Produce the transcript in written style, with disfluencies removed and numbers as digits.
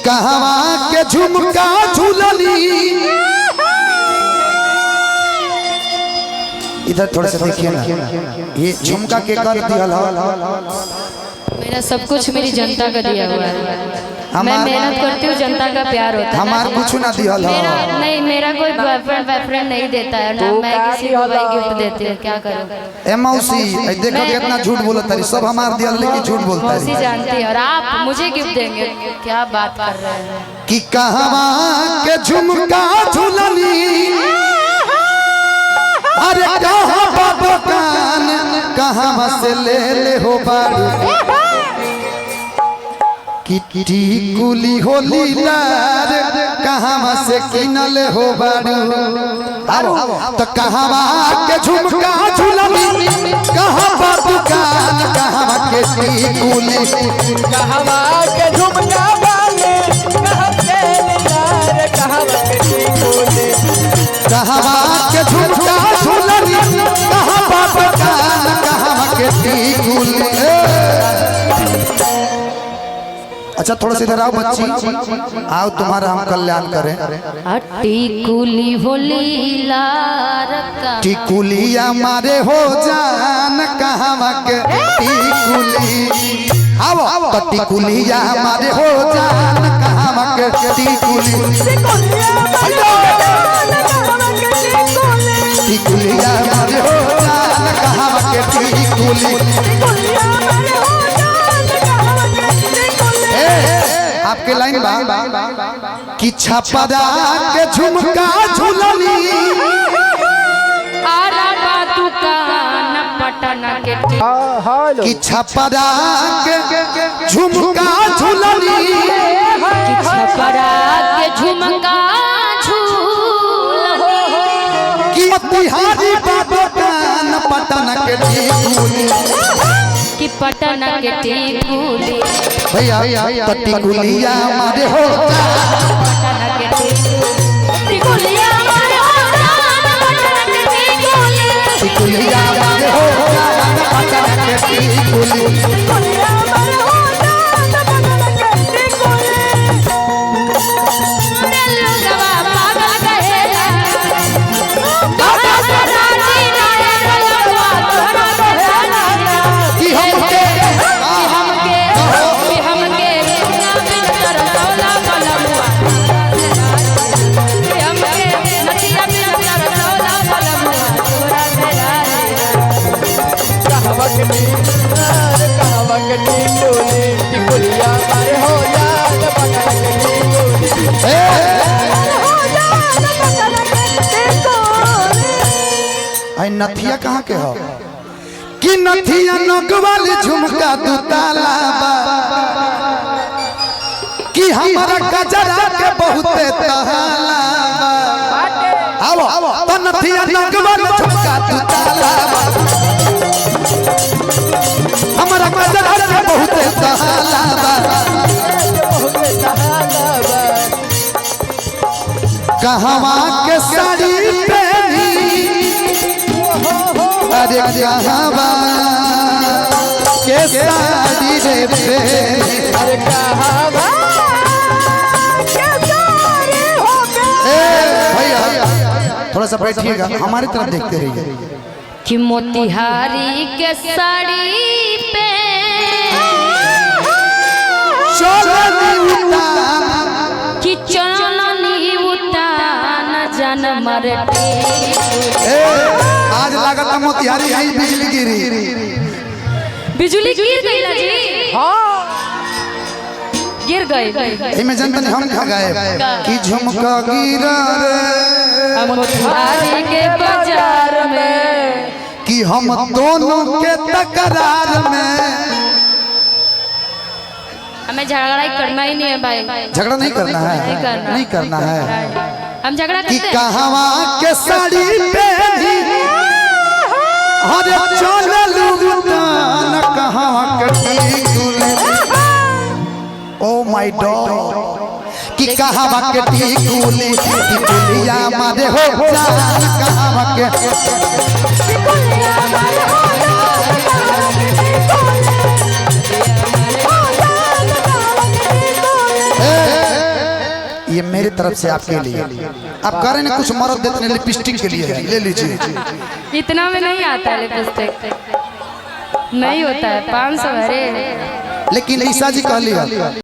कहवा के झुमका झूलनी। इधर थोड़ा सा देखिए ना, ये झुमका के कर दिया। मेरा सब कुछ मेरी जनता का दिया हुआ है। मैं मेहनत करती हूँ, जनता का प्यार होता है। हमार कुछ ना दिया। मेरा नहीं, मेरा कोई बॉयफ्रेंड नहीं देता है ना, मैं किसी को भाई गिफ्ट देती हूँ। क्या करूँ? ए मौसी देखो कितना झूठ बोलता है, सब हमार दिया लेकिन झूठ बोलता है। मौसी जानती है, और आप मुझे गिफ्ट देंगे? क्या बात कर रहे हैं कि कहवा के झुमका झूलनी। अरे कहाँ दुकान कहाँ से ले हो बारू किटी कुली होली लार कहाँ से किनल हो बारू। तो कहवा के झुमका झूलनी, कहाँ दुकान कहाँ के कुली, कहवा के झुमका वाले कहाँ से लार कहाँ के कुली, कहवा के झुमका झूलनी, कहाँ दुकान कहाँ के कुली। अच्छा थोड़ा सा इधर आओ बच्ची, आओ तुम्हारा हम कल्याण करें। टिकुली होली लार का टिकुलिया मारे हो जान कहाँ के टिकुली। आओ तो टिकुलिया मारे हो जान कहाँ के टिकुली। टिकुलिया मारे हो जान कहाँ के टिकुली। आपके लाइन बा कि छपरा के झुमका झूलनी। दुकान पटना के कि छपरा के झुमका झूलनी। छपरा के झुमका झूलनी। कि बिहारी दुकान पटना के टिकुली। कि पटना के टिकुली भैया तो टिकुलिया मारे हो पटना के टिकुलिया मारे हो टिकुलिया मारे हो पटना के टिकुली। नथिया कहाँ के हो कि नथिया नगवाल झुमका दुताला बा कि हमारा गजरा के बहुते तहाला बा। आओ तो नथिया नगवाल झुमका दुताला बा, हमारा गजरा के बहुते तहाला बा। कहवा के साड़ी पहनी। अरे कहवा के साड़ी रे पे। अरे कहवा के साड़ी हो भैया थोड़ा सा बैठिएगा, हमारी तरफ देखते रहिए। कि मोतिहारी के साड़ी पे चलनी उतान, कि चलनी उतान जन मरे। आज लागत मोतिहारी आई बिजली गिरी। बिजली गिर गई ना जी? हाँ गिर गई। इमे जनतन हम कहाँ गए कि झुमका गिरा रे मोतिहारी के बाजार में। कि हम दोनों के तकरार में। हमें झगड़ा करना ही नहीं है भाई। झगड़ा नहीं करना है, नहीं करना है। हम झगड़ा कि करते हैं। कहवा के साड़ी पहनी। अरे चललू उतान कहवा के टिकुली। ओ माय गॉड कि कहवा के टिकुली। टिकुलिया मारे हो जान कहवा के टिकुलिया मारे हो जान। ये मेरी तरफ से आपके लिए। आप कह रहे हैं कुछ मर्द देते हैं लिपस्टिक के लिए, ले लीजिए। इतना में नहीं आता है लिपस्टिक, नहीं होता है 500। अरे लेकिन ईसा जी कह लिया